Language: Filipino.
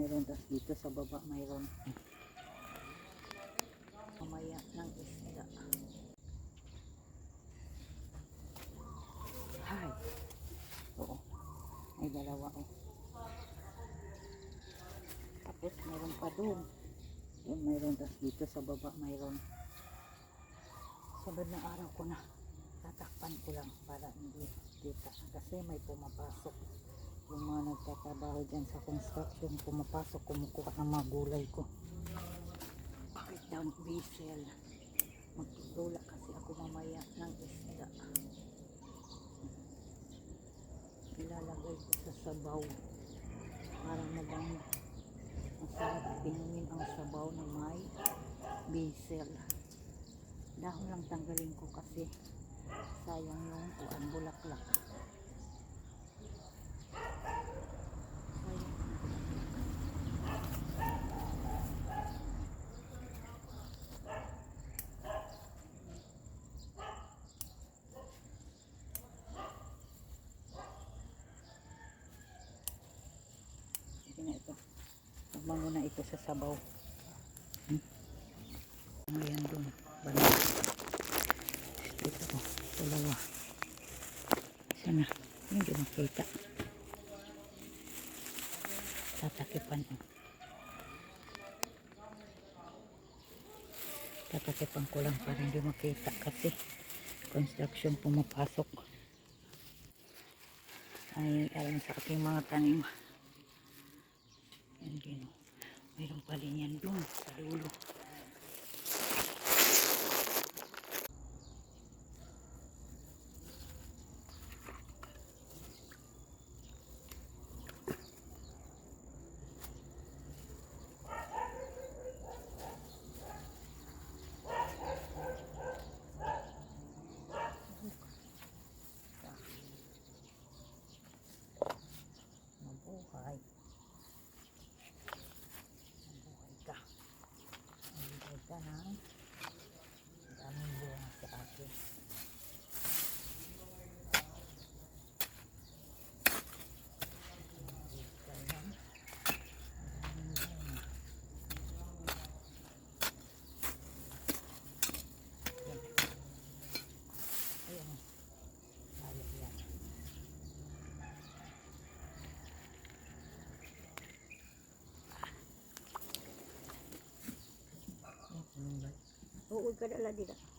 Mayroon, tas dito sa baba mayroon mamaya ng isda. Hay, oo, may dalawa oh. Tapos mayroon pa doon. Doon mayroon, tas dito sa baba mayroon. Sunod na araw ko na tatakpan ko lang para hindi kita kasi may pumapasok yung mga nagtatrabaho dyan sa construction. Pumapasok, kumukuha ng mga gulay ko. Bakit daw diesel? Magtutulak kasi ako mamaya ng isda. Ilalagay ko sa sabaw para maging masarap inumin ang sabaw na may basil. Dahon lang tanggalin ko kasi sayang yung bulaklak. Sige na ito. Magmango na ito sa sabaw. Ayan doon. Banana. Ito po. Dalawa. Sana. Hindi makita. Tatakipan o. Tatakipan ko lang para hindi makita kasi construction pumapasok. Ay alam sa aking mga tanim. Yan din. Mayroon pa rin yan doon sa dulo. Mabuhay. Mabuhay ka. Mabuhay ka ng daming bunga sa akin. Oo, kadala dito.